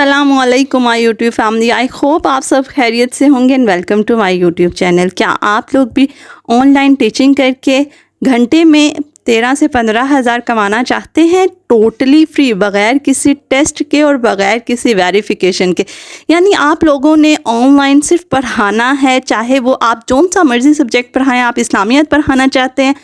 अस्सलामुअलैकुम my YouTube family. I hope आप सब खैरियत से होंगे and welcome to my YouTube channel. क्या आप लोग भी ऑनलाइन टीचिंग करके घंटे में 13 से 15 हज़ार कमाना चाहते हैं टोटली फ्री, बग़ैर किसी टेस्ट के और बग़ैर किसी वेरिफिकेशन के? यानी आप लोगों ने ऑनलाइन सिर्फ पढ़ाना है, चाहे वो आप जौन सा मर्ज़ी सब्जेक्ट पढ़ाएं। आप इस्लामियत पढ़ाना चाहते हैं,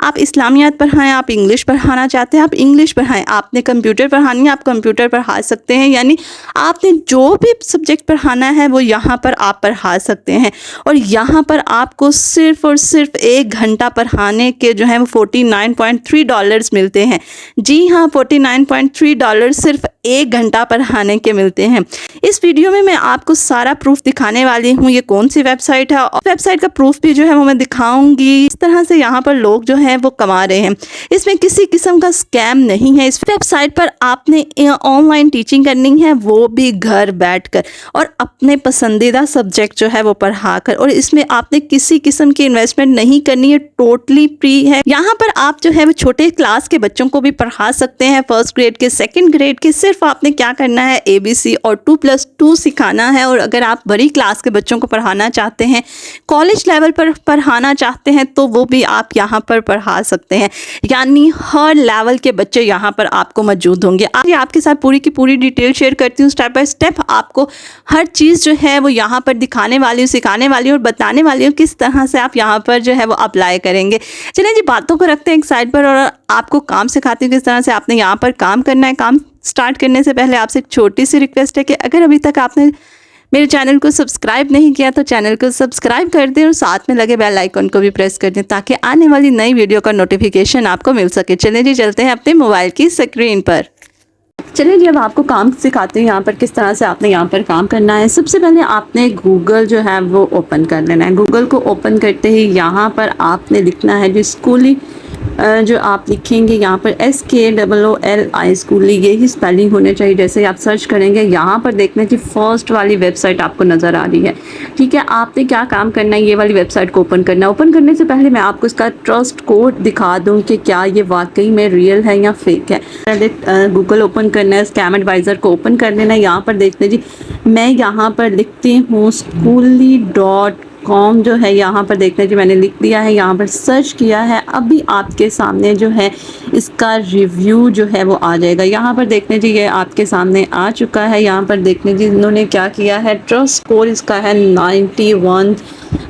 आप इस्लामियत पढ़ाएं। आप इंग्लिश पढ़ाना चाहते हैं, आप इंग्लिश पढ़ाएं। आपने कंप्यूटर पढ़ानी है, आप कंप्यूटर पढ़ा सकते हैं। यानी आपने जो भी सब्जेक्ट पढ़ाना है वो यहाँ पर आप पढ़ा सकते हैं। और यहाँ पर आपको सिर्फ़ और सिर्फ 1 घंटा पढ़ाने के जो है वो $49.3 मिलते हैं। जी हाँ, $49.3 सिर्फ 1 घंटा पढ़ाने के मिलते हैं। इस वीडियो में मैं आपको सारा प्रूफ दिखाने वाली हूँ, ये कौन सी वेबसाइट है, और वेबसाइट का प्रूफ भी जो है वो मैं दिखाऊंगी। इस तरह से यहाँ पर लोग जो हैं वो कमा रहे हैं। इसमें किसी किस्म का स्कैम नहीं है। इस वेबसाइट पर आपने ऑनलाइन टीचिंग करनी है, वो भी घर बैठकर, और अपने पसंदीदा सब्जेक्ट जो है वो पढ़ाकर। और इसमें आपने किसी किस्म की इन्वेस्टमेंट नहीं करनी है, टोटली फ्री है। यहाँ पर आप जो है वो छोटे क्लास के बच्चों को भी पढ़ा सकते हैं, 1st ग्रेड के, 2nd ग्रेड के। सिर्फ आपने क्या करना है, ABC और 2+2 सिखाना है। और अगर आप बड़ी क्लास के बच्चों को पढ़ाना चाहते हैं, कॉलेज लेवल पर पढ़ाना चाहते हैं, तो वो भी आप यहाँ पर पढ़ा सकते हैं। यानी हर लेवल के बच्चे यहाँ पर आपको मौजूद होंगे। आज आपके साथ पूरी की पूरी डिटेल शेयर करती हूँ, स्टेप बाय स्टेप आपको हर चीज़ जो है वो यहाँ पर दिखाने वाली हूँ, सिखाने वाली हूँ और बताने वाली हूँ किस तरह से आप यहाँ पर जो है वो अप्लाई करेंगे। चलिए जी, बातों को रखते हैं एक साइड पर और आपको काम सिखाती हूँ किस तरह से आपने यहाँ पर काम करना है। काम स्टार्ट करने से पहले आपसे एक छोटी सी रिक्वेस्ट है कि अगर अभी तक आपने मेरे चैनल को सब्सक्राइब नहीं किया तो चैनल को सब्सक्राइब कर दें और साथ में लगे बेल आइकन को भी प्रेस कर दें, ताकि आने वाली नई वीडियो का नोटिफिकेशन आपको मिल सके। चलिए जी, चलते हैं अपने मोबाइल की स्क्रीन पर। चलिए जी, अब आपको काम सिखाते हैं यहाँ पर किस तरह से आपने यहाँ पर काम करना है। सबसे पहले आपने गूगल जो है वो ओपन कर लेना है। गूगल को ओपन करते ही यहाँ पर आपने लिखना है जो स्कूली, जो आप लिखेंगे यहाँ पर SKOOLI स्कूली, यही स्पेलिंग होने चाहिए। जैसे आप सर्च करेंगे यहाँ पर देखने की फर्स्ट वाली वेबसाइट आपको नज़र आ रही है। ठीक है, आपने क्या काम करना है, ये वाली वेबसाइट को ओपन करना है। ओपन करने से पहले मैं आपको इसका ट्रस्ट कोड दिखा दूँ कि क्या ये वाकई में रियल है या फेक है। पहले गूगल ओपन करना है, स्कैम एडवाइज़र को ओपन कर लेना है। यहाँ पर देखते जी, मैं यहाँ पर लिखती हूँ SKOOLI.com जो है, यहाँ पर देखते जी मैंने लिख दिया है, यहाँ पर सर्च किया है। अभी आपके सामने जो है इसका रिव्यू जो है वो आ जाएगा। यहाँ पर देखने जी ये आपके सामने आ चुका है। यहाँ पर देखने जी इन्होंने क्या किया है, ट्रस्ट स्कोर इसका है 91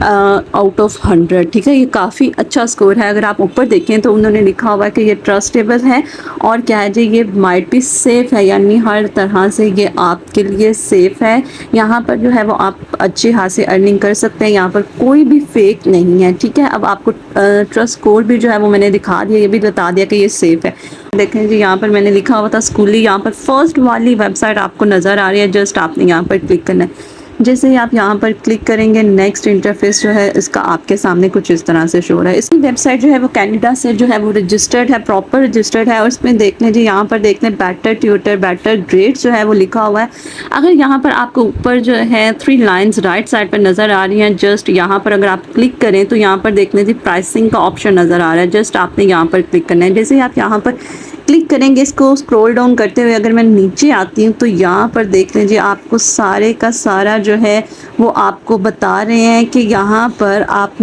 आउट ऑफ 100। ठीक है, ये काफ़ी अच्छा स्कोर है। अगर आप ऊपर देखें तो उन्होंने लिखा हुआ है कि ये ट्रस्टेबल है और क्या है जी, ये माइट भी सेफ़ है, यानी हर तरह से ये आपके लिए सेफ़ है। यहाँ पर जो है वो आप अच्छी खासी अर्निंग कर सकते हैं। यहाँ पर कोई भी फेक नहीं है। ठीक है, अब आपको ट्रस्ट स्कोर भी जो है वो मैंने दिखा दिया, ये भी बता दिया कि ये सेफ़ है। देखें जी, यहाँ पर मैंने लिखा हुआ था स्कूली, यहाँ पर फर्स्ट वाली वेबसाइट आपको नज़र आ रही है। जस्ट आपने यहाँ पर क्लिक करना है। जैसे ही आप यहाँ पर क्लिक करेंगे, नेक्स्ट इंटरफेस जो है इसका आपके सामने कुछ इस तरह से शो हो रहा है। इसकी वेबसाइट जो है वो कनाडा से जो है वो रजिस्टर्ड है, प्रॉपर रजिस्टर्ड है। और इसमें देख लें जी, यहाँ पर देख लें बेटर ट्यूटर, बेटर ग्रेड्स जो है वो लिखा हुआ है। अगर यहाँ पर आपको ऊपर जो है 3 लाइन्स राइट साइड पर नज़र आ रही हैं, जस्ट यहाँ पर अगर आप क्लिक करें तो यहाँ पर देख लें जी प्राइसिंग का ऑप्शन नज़र आ रहा है। जस्ट आपने यहाँ पर क्लिक करना है। जैसे ही आप यहाँ पर क्लिक करेंगे, इसको स्क्रॉल डाउन करते हुए अगर मैं नीचे आती हूँ तो यहाँ पर देख लीजिए आपको सारे का सारा जो है वो आपको बता रहे हैं कि यहाँ पर आप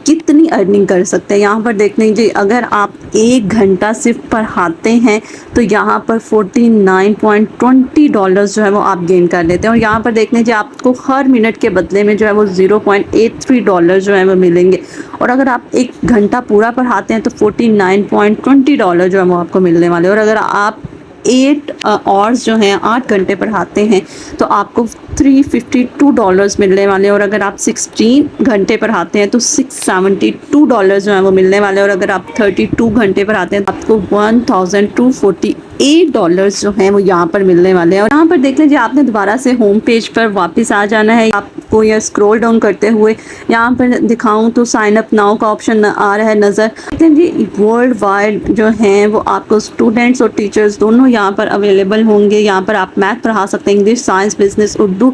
कितनी अर्निंग कर सकते हैं। यहाँ पर देख लीजिए, अगर आप 1 घंटा सिर्फ पढ़ाते हैं तो यहाँ पर $49.20 जो है वो आप गेन कर लेते हैं। और यहाँ पर देख लीजिए आपको हर मिनट के बदले में जो है वो $0.83 जो है वो मिलेंगे। और अगर आप 1 घंटा पूरा पढ़ाते हैं तो $49.20 जो है वो आपको मिलने वाले। और अगर आप 8 आवर्स जो हैं, 8 घंटे पढ़ाते हैं तो आपको $352 मिलने वाले। और अगर आप 16 घंटे पढ़ाते हैं तो $672 जो है वो मिलने वाले। और अगर आप 32 घंटे पढ़ाते हैं तो आपको $1,248 जो है वो यहाँ पर मिलने वाले हैं। और यहाँ पर देख लीजिए, आपने दोबारा से होम पेज पर वापस आ जाना है। आपको यह स्क्रॉल डाउन करते हुए यहाँ पर दिखाऊं तो साइन अप नाउ का ऑप्शन आ रहा है नज़र। जी, वर्ल्ड वाइड जो हैं वो आपको स्टूडेंट्स और टीचर्स दोनों यहाँ पर अवेलेबल होंगे। यहाँ पर आप मैथ पढ़ा सकते हैं, इंग्लिश, साइंस, बिजनेस, उर्दू,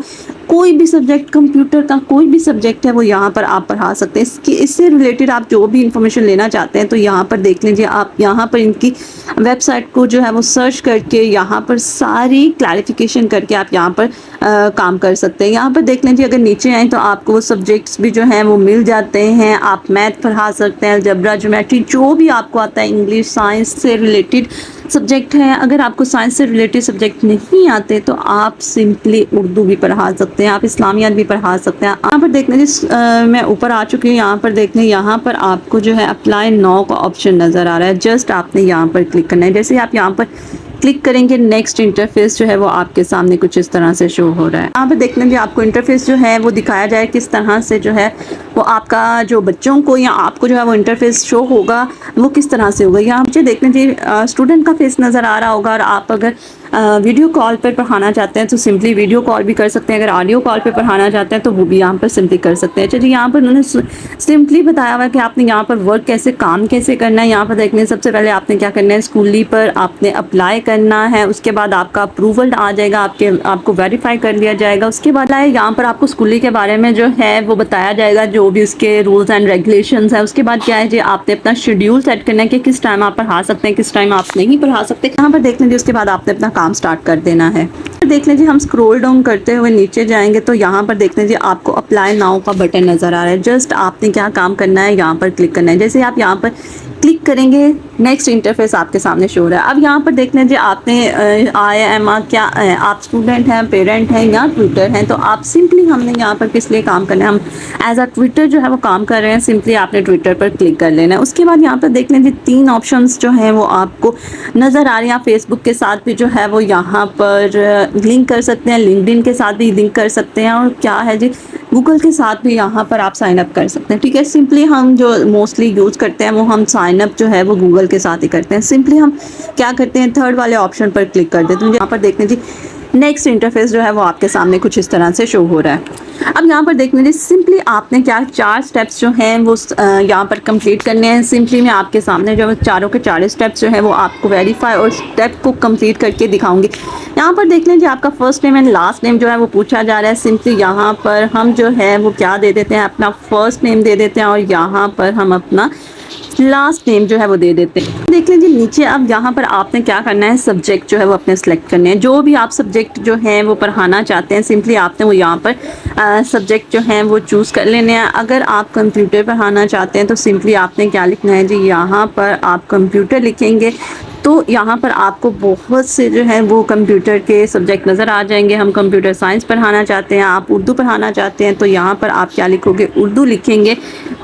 कोई भी सब्जेक्ट, कंप्यूटर का कोई भी सब्जेक्ट है वो यहाँ पर आप पढ़ा सकते हैं। इससे रिलेटेड आप जो भी इंफॉर्मेशन लेना चाहते हैं तो यहाँ पर देख लीजिए, आप यहाँ पर इनकी वेबसाइट को जो है वो सर्च करके यहाँ पर सारी क्लैरिफिकेशन करके आप यहाँ पर काम कर सकते हैं। यहाँ पर देख लीजिए, अगर नीचे आए तो आपको वो सब्जेक्ट्स भी जो हैं वो मिल जाते हैं। आप मैथ पढ़ा सकते हैं, अलजेब्रा, ज्योमेट्री, जो भी आपको आता है, इंग्लिश, साइंस से रिलेटेड सब्जेक्ट है। अगर आपको साइंस से रिलेटेड सब्जेक्ट नहीं आते तो आप सिंपली उर्दू भी पढ़ा सकते हैं, आप इस्लामियात भी पढ़ा सकते हैं। यहाँ पर देखने मैं ऊपर आ चुकी हूँ। यहाँ पर देखने, यहाँ पर आपको जो है अप्लाई नाउ का ऑप्शन नज़र आ रहा है। जस्ट आपने यहाँ पर क्लिक करना है। जैसे आप यहाँ पर क्लिक करेंगे, नेक्स्ट इंटरफेस जो है वो आपके सामने कुछ इस तरह से शो हो रहा है। यहाँ पर देख लेंगे, आपको इंटरफेस जो है वो दिखाया जाए किस तरह से जो है वो आपका जो बच्चों को या आपको जो है वो इंटरफेस शो होगा वो किस तरह से होगा। यहाँ मुझे देख लीजिए स्टूडेंट का फेस नज़र आ रहा होगा, और आप अगर वीडियो कॉल पर पढ़ाना चाहते हैं तो सिंपली वीडियो कॉल भी कर सकते हैं। अगर ऑडियो कॉल पर पढ़ाना चाहते हैं तो वो भी यहाँ पर सिंपली कर सकते हैं। चलिए, यहाँ पर उन्होंने सिंपली बताया हुआ है कि आपने यहाँ पर वर्क कैसे, काम कैसे करना है। यहाँ पर देखने सबसे पहले आपने क्या करना है, स्कूली पर आपने अप्लाई करना है। उसके बाद आपका अप्रूवल आ जाएगा, आपको वेरीफाई कर लिया जाएगा। उसके बाद यहाँ पर आपको स्कूली के बारे में जो है वो बताया जाएगा, जो भी उसके रूल्स एंड रेगुलेशंस है। उसके बाद क्या है जी, आपने अपना शेड्यूल सेट करना है कि किस टाइम आप पढ़ा सकते हैं, किस टाइम आप नहीं पढ़ा सकते। यहाँ पर देख लीजिए, उसके बाद आपने अपना काम स्टार्ट कर देना है। देख लीजिए, हम स्क्रॉल डाउन करते हुए नीचे जाएंगे तो यहाँ पर देख लीजिए आपको अप्लाई नाउ का बटन नज़र आ रहा है। जस्ट आपने क्या काम करना है, यहाँ पर क्लिक करना है। जैसे आप यहाँ पर क्लिक करेंगे, नेक्स्ट इंटरफेस आपके सामने शो हो रहा है। अब यहाँ पर देख लीजिए, आपने क्या आप स्टूडेंट हैं, पेरेंट हैं या ट्विटर हैं, तो आप सिंपली, हमने यहाँ पर किस लिए काम करना है, हम एज अ ट्विटर जो है वो काम कर रहे हैं। सिंपली आपने ट्विटर पर क्लिक कर लेना है। उसके बाद यहाँ पर देख लीजिए 3 ऑप्शंस जो हैं वो आपको नज़र आ रही हैं। फेसबुक के साथ भी जो है वो यहाँ पर लिंक कर सकते हैं, लिंक्डइन के साथ भी लिंक कर सकते हैं, और क्या है जी, गूगल के साथ भी यहाँ पर आप साइन अप कर सकते हैं। ठीक है, सिंपली हम जो मोस्टली यूज़ करते हैं वो हम साइन अप जो है वो गूगल के साथ ही करते हैं। सिंपली हम क्या करते हैं, थर्ड वाले ऑप्शन पर क्लिक कर देते हैं। यहाँ पर देखने जी, नेक्स्ट इंटरफेस जो है वो आपके सामने कुछ इस तरह से शो हो रहा है। अब यहाँ पर देखने जी, सिंपली आपने क्या 4 स्टेप्स जो हैं वो यहाँ पर कंप्लीट करने हैं। सिंपली मैं आपके सामने जो चारों के 4 स्टेप्स जो है वो आपको वेरीफाई और स्टेप को कंप्लीट करके दिखाऊंगी। यहाँ पर देख लीजिए, आपका first name and last name जो है वो पूछा जा रहा है। सिंपली यहाँ पर हम जो है वो क्या दे देते हैं, अपना फर्स्ट नेम दे देते हैं, और यहाँ पर हम अपना लास्ट नेम जो है वो दे देते हैं। देख लीजिए नीचे, अब यहाँ पर आपने क्या करना है, सब्जेक्ट जो है वो अपने सेलेक्ट करने हैं। जो भी आप सब्जेक्ट जो हैं वो पढ़ाना चाहते हैं, सिंपली आपने वो यहाँ पर सब्जेक्ट जो हैं वो चूज़ कर लेने हैं। अगर आप कंप्यूटर पढ़ाना चाहते हैं तो सिंपली आपने क्या लिखना है जी, यहाँ पर आप कंप्यूटर लिखेंगे तो यहाँ पर आपको बहुत से जो है वो कंप्यूटर के सब्जेक्ट नज़र आ जाएंगे। हम कंप्यूटर साइंस पढ़ाना चाहते हैं, आप उर्दू पढ़ाना चाहते हैं, तो यहाँ पर आप क्या लिखोगे, उर्दू लिखेंगे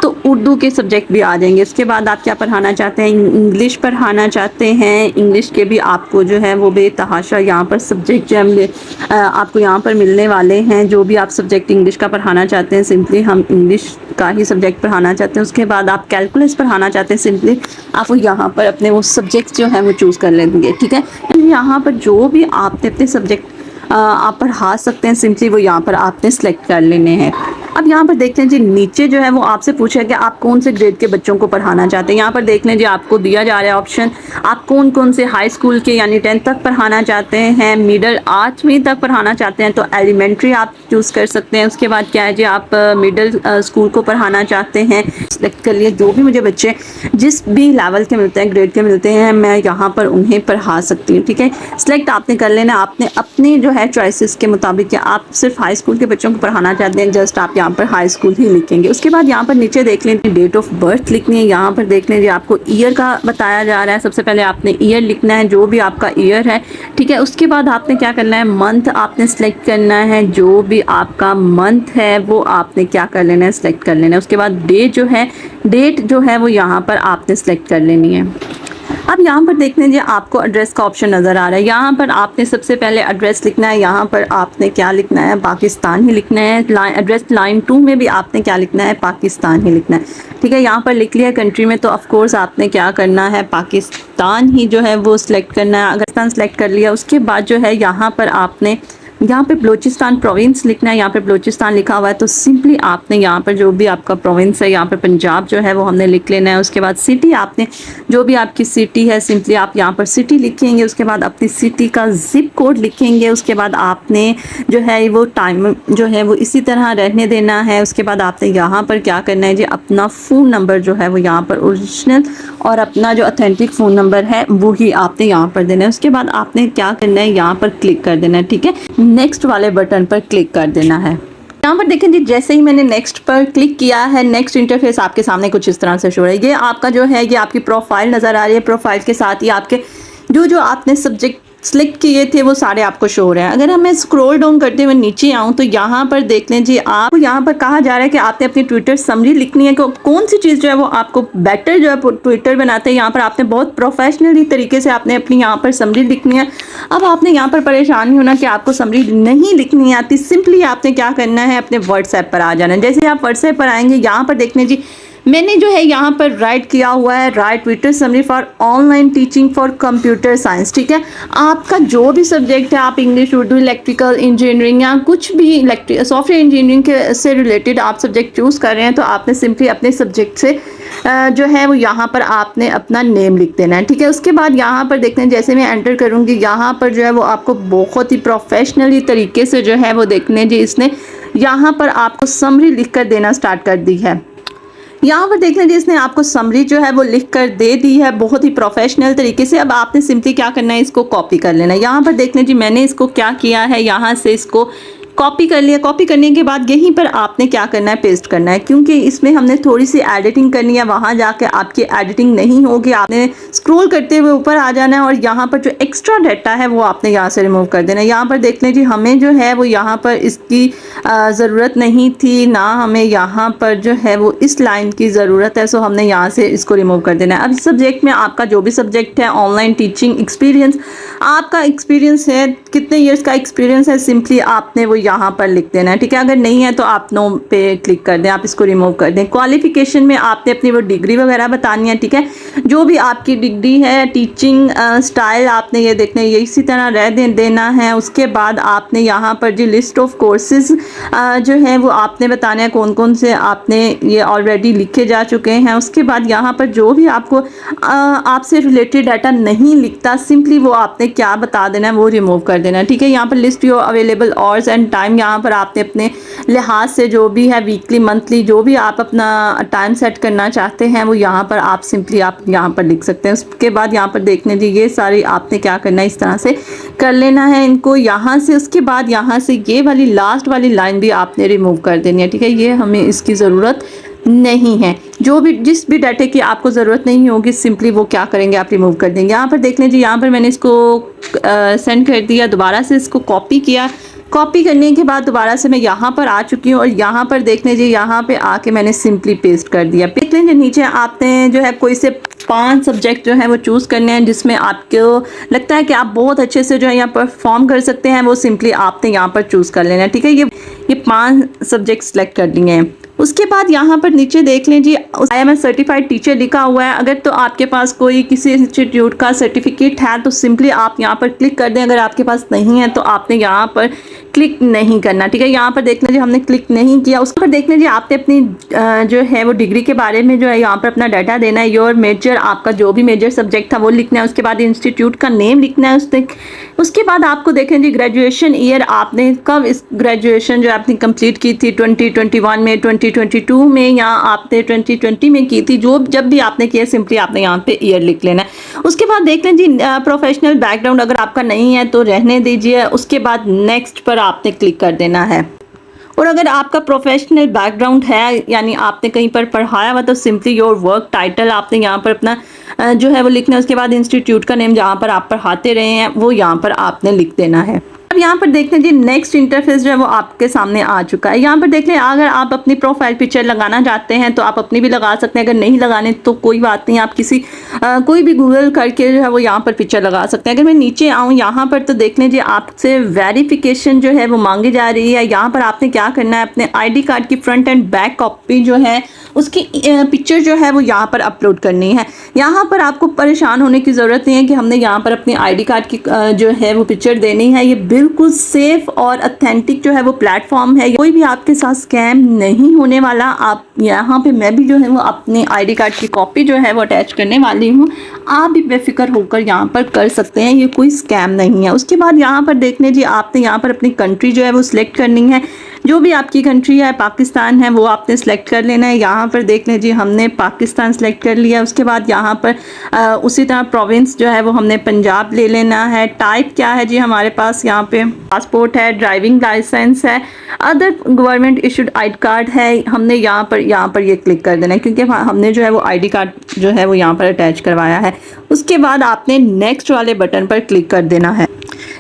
तो उर्दू के सब्जेक्ट भी आ जाएंगे। उसके बाद आप क्या पढ़ाना चाहते हैं, इंग्लिश पढ़ाना चाहते हैं, इंग्लिश के भी आपको जो है वो बेतहाशा यहाँ पर सब्जेक्ट जो है आपको यहाँ पर मिलने वाले हैं। जो भी आप सब्जेक्ट इंग्लिश का पढ़ाना चाहते हैं, सिंपली हम इंग्लिश का ही सब्जेक्ट पढ़ाना चाहते हैं। उसके बाद आप कैलकुलस पढ़ाना चाहते हैं, सिंपली आप यहाँ पर अपने वो सब्जेक्ट जो है वो चूज़ कर लेंगे। ठीक है, यहाँ पर जो भी आपने अपने सब्जेक्ट आप पढ़ा सकते हैं, सिंपली वो यहाँ पर आपने सेलेक्ट कर लेने हैं। अब यहाँ पर देख लें जी, नीचे जो है वो आपसे पूछा है कि आप कौन से ग्रेड के बच्चों को पढ़ाना चाहते हैं। यहाँ पर देख लें जी, आपको दिया जा रहा है ऑप्शन, आप कौन कौन से हाई स्कूल के यानी 10th तक पढ़ाना चाहते हैं, मिडल 8वीं तक पढ़ाना चाहते हैं तो एलिमेंट्री आप चूज़ कर सकते हैं। उसके बाद क्या है जी, आप मिडल स्कूल को पढ़ाना चाहते हैं, सेलेक्ट कर लिए। जो भी मुझे बच्चे जिस भी लेवल के मिलते हैं, ग्रेड के मिलते हैं, मैं यहाँ पर उन्हें पढ़ा सकती हूँ। ठीक है, सिलेक्ट आपने कर लेना। आपने अपने जो है चॉइसेस के मुताबिक, आप सिर्फ हाई स्कूल के बच्चों को पढ़ाना चाहते हैं, जस्ट आप यहाँ पर हाई स्कूल ही लिखेंगे। उसके बाद यहाँ पर नीचे देख लें, डेट ऑफ बर्थ लिखनी है। यहाँ पर देख लें, आपको ईयर का बताया जा रहा है। सबसे पहले आपने ईयर लिखना है, जो भी आपका ईयर है। ठीक है, उसके बाद आपने क्या करना है, मंथ आपने सेलेक्ट करना है। जो भी आपका मंथ है वो आपने क्या कर लेना है, सेलेक्ट कर लेना है। उसके बाद डेट जो है वो यहाँ पर आपने सेलेक्ट कर लेनी है। अब यहाँ पर देख लीजिए, आपको एड्रेस का ऑप्शन नज़र आ रहा है। यहाँ पर आपने सबसे पहले एड्रेस लिखना है। यहाँ पर आपने क्या लिखना है, पाकिस्तान ही लिखना है। एड्रेस लाइन 2 में भी आपने क्या लिखना है, पाकिस्तान ही लिखना है। ठीक है, यहाँ पर लिख लिया कंट्री में, तो ऑफ कोर्स आपने क्या करना है, पाकिस्तान ही जो है वो सिलेक्ट करना है। पाकिस्तान सेलेक्ट कर लिया, उसके बाद जो है यहाँ पर आपने यहाँ पे बलूचिस्तान प्रोविंस लिखना है। यहाँ पे बलूचिस्तान लिखा हुआ है तो सिंपली आपने यहाँ पर जो भी आपका प्रोविंस है, यहाँ पर पंजाब जो है वो हमने लिख लेना है। उसके बाद सिटी, आपने जो भी आपकी सिटी है सिंपली आप यहाँ पर सिटी लिखेंगे। उसके बाद अपनी सिटी का जिप कोड लिखेंगे। उसके बाद आपने जो है वो टाइम जो है वो इसी तरह रहने देना है। उसके बाद आपने यहाँ पर क्या करना है जी, अपना फ़ोन नंबर जो है वो यहाँ पर ओरिजिनल और अपना जो ऑथेंटिक फ़ोन नंबर है वो ही आपने यहाँ पर देना है। उसके बाद आपने क्या करना है, यहाँ पर क्लिक कर देना है। ठीक है, नेक्स्ट वाले बटन पर क्लिक कर देना है। यहाँ पर देखें जी, जैसे ही मैंने नेक्स्ट पर क्लिक किया है, नेक्स्ट इंटरफेस आपके सामने कुछ इस तरह से शो है। ये आपका जो है ये आपकी प्रोफाइल नज़र आ रही है। प्रोफाइल के साथ ही आपके जो आपने सब्जेक्ट सिलेक्ट किए थे वो सारे आपको शो हो रहे हैं। अगर मैं स्क्रॉल डाउन करते हुए नीचे आऊँ तो यहाँ पर देख लें जी, आपको यहाँ पर कहा जा रहा है कि आपने अपनी ट्विटर समरी लिखनी है कि कौन सी चीज़ जो है वो आपको बेटर जो है ट्विटर बनाते हैं। यहाँ पर आपने बहुत प्रोफेशनली तरीके से आपने अपनी यहाँ पर समरी लिखनी है। अब आपने यहाँ पर परेशान नहीं होना कि आपको समरी नहीं लिखनी आती। सिंपली आपने क्या करना है, अपने व्हाट्सएप पर आ जाना है। जैसे आप व्हाट्सएप पर आएंगे, यहाँ पर देख लें जी, मैंने जो है यहाँ पर राइट किया हुआ है, right Twitter summary for online teaching for computer science. ठीक है, आपका जो भी सब्जेक्ट है, आप इंग्लिश, उर्दू, इलेक्ट्रिकल इंजीनियरिंग या कुछ भी सॉफ्टवेयर इंजीनियरिंग के से रिलेटेड आप सब्जेक्ट चूज़ कर रहे हैं तो आपने सिंपली अपने सब्जेक्ट से जो है वो यहाँ पर आपने अपना नेम लिख देना है। ठीक है, उसके बाद यहाँ पर देखते हैं, जैसे मैं एंटर करूँगी यहाँ पर जो है वो आपको बहुत ही प्रोफेशनली तरीके से जो है वो देखने जी, इसने यहाँ पर आपको समरी लिख कर देना स्टार्ट कर दी है। यहाँ पर देख लीजिए, इसने आपको समरी जो है वो लिख कर दे दी है बहुत ही प्रोफेशनल तरीके से। अब आपने सिंपली क्या करना है, इसको कॉपी कर लेना है। यहाँ पर देख लीजिए, मैंने इसको क्या किया है, यहाँ से इसको कॉपी कर लिया। कॉपी करने के बाद यहीं पर आपने क्या करना है, पेस्ट करना है, क्योंकि इसमें हमने थोड़ी सी एडिटिंग करनी है। वहाँ जाके आपकी एडिटिंग नहीं होगी, आपने स्क्रॉल करते हुए ऊपर आ जाना है और यहाँ पर जो एक्स्ट्रा डाटा है वो आपने यहाँ से रिमूव कर देना है। यहाँ पर देख लीजिए, हमें जो है वो यहाँ पर इसकी ज़रूरत नहीं थी, ना हमें यहाँ पर जो है वो इस लाइन की ज़रूरत है, सो हमने यहाँ से इसको रिमूव कर देना है। अब इस सब्जेक्ट में आपका जो भी सब्जेक्ट है, ऑनलाइन टीचिंग एक्सपीरियंस, आपका एक्सपीरियंस है, कितने ईयर्स का एक्सपीरियंस है, सिंपली आपने वो यहाँ पर लिख देना है। ठीक है, अगर नहीं है तो आप नो पे क्लिक कर दें, आप इसको रिमूव कर दें। क्वालिफिकेशन में आपने अपनी वो डिग्री वगैरह बतानी है। ठीक है, जो भी आपकी डिग्री है, टीचिंग स्टाइल आपने ये देखना है, ये इसी तरह रह देना है। उसके बाद आपने यहाँ पर जी लिस्ट ऑफ कोर्सेज जो है वो आपने बताना है, कौन कौन से आपने ये ऑलरेडी लिखे जा चुके हैं। उसके बाद यहाँ पर जो भी आपको आपसे रिलेटेड डाटा नहीं लिखता, सिंपली वो आपने क्या बता देना है, वो रिमूव कर देना है। ठीक है, यहाँ पर list your available hours and time, यहाँ पर आपने अपने लिहाज से जो भी है, वीकली, मंथली, जो भी आप अपना टाइम सेट करना चाहते हैं वो यहाँ पर आप सिंपली आप यहाँ पर लिख सकते हैं। उसके बाद यहाँ पर देखने दीजिए, ये सारी आपने क्या करना है, इस तरह से कर लेना है इनको यहाँ से। उसके बाद यहाँ से ये वाली लास्ट वाली लाइन भी आपने रिमूव कर देनी है। ठीक है, ये हमें इसकी ज़रूरत नहीं है। जो भी जिस भी डाटे की आपको ज़रूरत नहीं होगी, सिंपली वो क्या करेंगे, आप रिमूव कर देंगे। यहाँ पर देख लीजिए, यहाँ पर मैंने इसको सेंड कर दिया, दोबारा से इसको कॉपी किया। कॉपी करने के बाद दोबारा से मैं यहाँ पर आ चुकी हूँ और यहाँ पर देख लीजिए, यहाँ पे आके मैंने सिंपली पेस्ट कर दिया। देख लीजिए, नीचे आपने जो है कोई से 5 सब्जेक्ट जो है वो चूज़ करने हैं जिसमें आपको लगता है कि आप बहुत अच्छे से जो है यहाँ परफॉर्म कर सकते हैं, वो सिंपली आपने यहाँ पर चूज़ कर लेना है। ठीक है, ये 5 सब्जेक्ट सेलेक्ट कर लिए हैं। उसके बाद यहाँ पर नीचे देख लें जी, I am a certified teacher लिखा हुआ है। अगर तो आपके पास कोई किसी इंस्टीट्यूट का सर्टिफिकेट है तो सिंपली आप यहाँ पर क्लिक कर दें। अगर आपके पास नहीं है तो आपने यहाँ पर क्लिक नहीं करना। ठीक है, यहाँ पर देख लीजिए, हमने क्लिक नहीं किया। उस पर देख लीजिए, आपने अपनी जो है वो डिग्री के बारे में जो है यहाँ पर अपना डाटा देना है। योर मेजर, आपका जो भी मेजर सब्जेक्ट था वो लिखना है। उसके बाद इंस्टीट्यूट का नेम लिखना है। उसके बाद आपको देखें जी, ग्रेजुएशन ईयर, आपने कब इस ग्रेजुएशन जो आपने कंप्लीट की थी, 2021 में, 2022 में, या आपने 2020 में की थी, जो जब भी आपने किया सिंपली आपने यहाँ पे ईयर लिख लेना है। उसके बाद देख लें जी, प्रोफेशनल बैकग्राउंड अगर आपका नहीं है तो रहने दीजिए। उसके बाद नेक्स्ट पर आपने क्लिक कर देना है। और अगर आपका प्रोफेशनल बैकग्राउंड है, यानी आपने कहीं पर पढ़ाया हुआ, तो सिंपली योर वर्क टाइटल आपने यहाँ पर अपना जो है वो लिखना है। उसके बाद इंस्टीट्यूट का नेम जहाँ पर आप पढ़ाते रहे हैं वो यहाँ पर आपने लिख देना है। अब यहाँ पर देख लीजिए, नेक्स्ट इंटरफेस जो है वो आपके सामने आ चुका है। यहाँ पर देख लें, अगर आप अपनी प्रोफाइल पिक्चर लगाना चाहते हैं तो आप अपनी भी लगा सकते हैं। अगर नहीं लगाने तो कोई बात नहीं, आप किसी कोई भी गूगल करके जो है वो यहाँ पर पिक्चर लगा सकते हैं। अगर मैं नीचे आऊँ यहाँ पर तो देख लीजिए, आपसे वेरिफिकेशन जो है वो मांगी जा रही है। यहाँ पर आपने क्या करना है, अपने ID कार्ड की फ्रंट एंड बैक कॉपी जो है उसकी पिक्चर जो है वो यहाँ पर अपलोड करनी है। यहाँ पर आपको परेशान होने की ज़रूरत नहीं है कि हमने यहाँ पर अपने ID कार्ड की जो है वो पिक्चर देनी है। ये बिल्कुल सेफ और ऑथेंटिक जो है वो प्लेटफॉर्म है, कोई भी आपके साथ स्कैम नहीं होने वाला। आप यहाँ पे मैं भी जो है वो अपनी आईडी कार्ड की कॉपी जो है वो अटैच करने वाली हूँ, आप भी बेफिक्र होकर यहाँ पर कर सकते हैं, ये कोई स्कैम नहीं है। उसके बाद यहाँ पर देख लीजिए, आपने यहाँ पर अपनी कंट्री जो है वो सिलेक्ट करनी है, जो भी आपकी कंट्री है, पाकिस्तान है वो आपने सेलेक्ट कर लेना है। यहाँ पर देख लीजिए हमने पाकिस्तान सेलेक्ट कर लिया। उसके बाद यहाँ पर उसी तरह प्रोविंस जो है वो हमने पंजाब ले लेना है। टाइप क्या है जी हमारे पास, यहाँ पे पासपोर्ट है, ड्राइविंग लाइसेंस है, other government issued I card है, हमने यहाँ पर ये क्लिक कर देना है क्योंकि हमने जो है वो आईडी कार्ड जो है वो यहाँ पर अटैच करवाया है। उसके बाद आपने नेक्स्ट वाले बटन पर क्लिक कर देना है।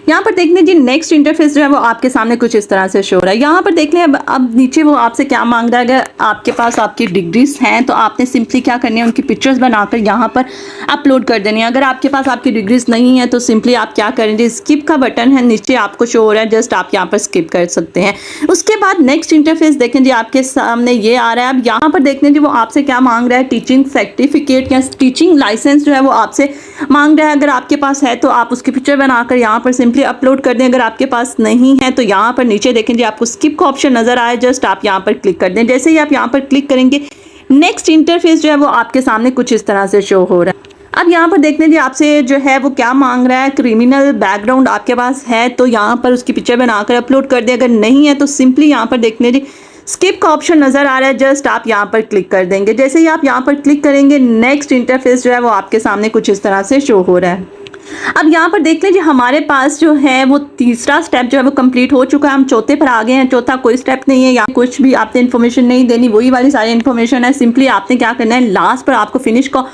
यहाँ पर देख लीजिए नेक्स्ट इंटरफेस जो है वो आपके सामने कुछ इस तरह से शो हो रहा है। यहाँ पर देख लें अब नीचे वो आपसे क्या मांग रहा है। अगर आपके पास आपकी डिग्रीज हैं तो आपने सिंपली क्या करनी है, उनकी पिक्चर्स बनाकर यहाँ पर अपलोड कर देनी है। अगर आपके पास आपकी डिग्रीज नहीं है तो सिंपली आप क्या करेंगे, स्किप का बटन है नीचे आपको शो हो रहा है, जस्ट आप यहाँ पर स्किप कर सकते हैं। उसके बाद नेक्स्ट इंटरफेस देखें जी आपके सामने ये आ रहा है। अब यहाँ पर देख लीजिए वो आपसे क्या मांग रहा है, टीचिंग सर्टिफिकेट या टीचिंग लाइसेंस जो है वो आपसे मांग रहा है। अगर आपके पास है तो आप उसकी पिक्चर बनाकर यहाँ पर सिंपली अपलोड कर दें। अगर आपके पास नहीं है तो यहाँ पर नीचे देखें जी आपको स्किप का ऑप्शन नजर आए, जस्ट आप यहाँ पर क्लिक कर दें। जैसे ही आप यहाँ पर क्लिक करेंगे नेक्स्ट इंटरफेस जो है वो आपके सामने कुछ इस तरह से शो हो रहा है। अब यहाँ पर देख लीजिए आपसे जो है वो क्या मांग रहा है, क्रिमिनल बैकग्राउंड आपके पास है तो यहाँ पर उसकी पिक्चर बनाकर अपलोड कर दें। अगर नहीं है तो सिंपली यहाँ पर देख लीजिए स्किप का ऑप्शन नजर आ रहा है, जस्ट आप यहाँ पर क्लिक कर देंगे। जैसे ही आप यहाँ पर क्लिक करेंगे नेक्स्ट इंटरफेस जो है वो आपके सामने कुछ इस तरह से शो हो रहा है। अब यहाँ पर देख लीजिए हमारे पास जो है वो तीसरा स्टेप जो है वो कंप्लीट हो चुका है, हम चौथे पर आ गए हैं। चौथा कोई स्टेप नहीं है, यहाँ कुछ भी आपने इन्फॉर्मेशन नहीं देनी, वही वाली सारी इन्फॉर्मेशन है। सिंपली आपने क्या करना है, लास्ट पर आपको फिनिश का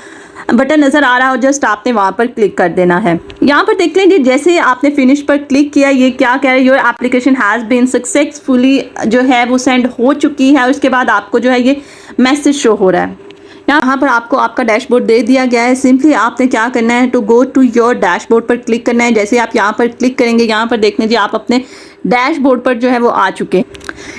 बटन नजर आ रहा हो, जस्ट आपने वहां पर क्लिक कर देना है। यहाँ पर देख लीजिए जैसे आपने फिनिश पर क्लिक किया, ये क्या कह रहा है, your application has been successfully जो है वो सेंड हो चुकी है। उसके बाद आपको जो है ये मैसेज शो हो रहा है। यहाँ पर आपको आपका डैशबोर्ड दे दिया गया है। सिंपली आपने क्या करना है, to go to your dashboard पर क्लिक करना है। जैसे आप यहाँ पर क्लिक करेंगे, यहाँ पर देख लीजिए आप अपने डैशबोर्ड पर जो है वो आ चुके हैं।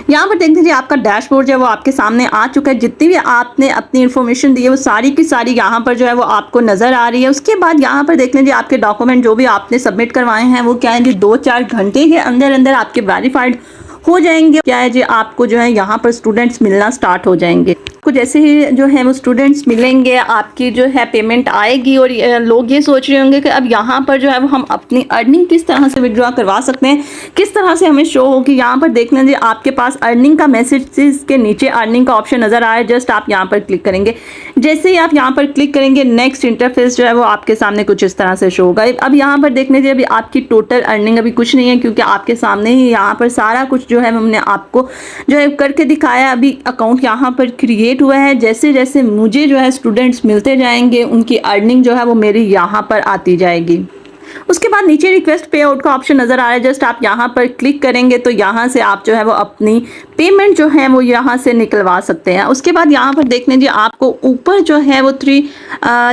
यहाँ पर देख लीजिए आपका डैशबोर्ड जो है वो आपके सामने आ चुका है। जितनी भी आपने अपनी इन्फॉर्मेशन दी है वो सारी की सारी यहाँ पर जो है वो आपको नजर आ रही है। उसके बाद यहाँ पर देख लीजिए आपके डॉक्यूमेंट जो भी आपने सबमिट करवाए हैं वो क्या है जी 2-4 घंटे के अंदर अंदर आपके वेरीफाइड हो जाएंगे। क्या है जी आपको जो है यहाँ पर स्टूडेंट्स मिलना स्टार्ट हो जाएंगे। आपको जैसे ही जो है वो स्टूडेंट्स मिलेंगे आपकी जो है पेमेंट आएगी। और लोग ये सोच रहे होंगे कि अब यहाँ पर जो है वो हम अपनी अर्निंग किस तरह से विड्रॉ करवा सकते हैं, किस तरह से हमें शो होगी। यहाँ पर देख लीजिए आपके पास अर्निंग का मैसेज के नीचे अर्निंग का ऑप्शन नजर आ रहा है, जस्ट आप यहाँ पर क्लिक करेंगे। जैसे ही आप यहाँ पर क्लिक करेंगे नेक्स्ट इंटरफेस जो है वो आपके सामने कुछ इस तरह से शो होगा। अब यहाँ पर देख लीजिए अभी आपकी टोटल अर्निंग अभी कुछ नहीं है क्योंकि आपके सामने ही यहाँ पर सारा कुछ जो है हमने आपको जो है करके दिखाया। अभी अकाउंट यहाँ पर क्रिएट हुआ है। जैसे जैसे मुझे जो है स्टूडेंट्स मिलते जाएंगे उनकी अर्निंग जो है वो मेरी यहाँ पर आती जाएगी। उसके बाद नीचे रिक्वेस्ट पे आउट का ऑप्शन नजर आ रहा है, जस्ट आप यहाँ पर क्लिक करेंगे तो यहाँ से आप जो है वो अपनी पेमेंट जो है वो यहाँ से निकलवा सकते हैं। उसके बाद यहाँ पर देख लीजिए आपको ऊपर जो है वो 3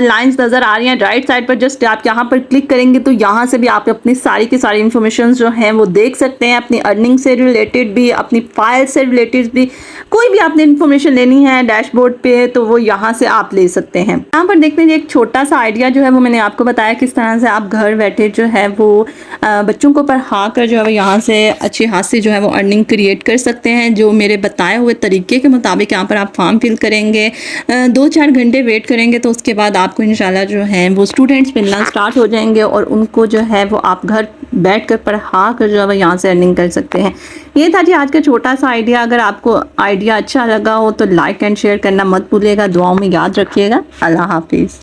लाइंस नजर आ रही हैं राइट साइड पर, जस्ट आप यहाँ पर क्लिक करेंगे तो यहाँ से भी आप अपनी सारी की सारी इन्फॉर्मेशन जो है वो देख सकते हैं। अपनी अर्निंग से रिलेटेड भी, अपनी फाइल से रिलेटेड भी, कोई भी आपने इन्फॉर्मेशन लेनी है डैशबोर्ड पे तो वो यहाँ से आप ले सकते हैं। यहाँ पर देख लीजिए एक छोटा सा आइडिया जो है वो मैंने आपको बताया किस तरह से आप घर बैठे जो है वो बच्चों को पढ़ा कर जो है वो यहाँ से अच्छी खासी जो है वो अर्निंग क्रिएट कर सकते हैं। जो मेरे बताए हुए तरीके के मुताबिक यहाँ पर आप फॉर्म फिल करेंगे, 2-4 घंटे वेट करेंगे तो उसके बाद आपको इंशाल्लाह जो है वो स्टूडेंट्स मिलना स्टार्ट हो जाएंगे और उनको जो है वो आप घर बैठ कर पढ़ा कर जो है वो यहाँ से अर्निंग कर सकते हैं। ये था जी आज का छोटा सा आइडिया। अगर आपको आइडिया अच्छा लगा हो तो लाइक एंड शेयर करना मत भूलिएगा। दुआओं में याद रखिएगा। अल्लाह हाफिज़।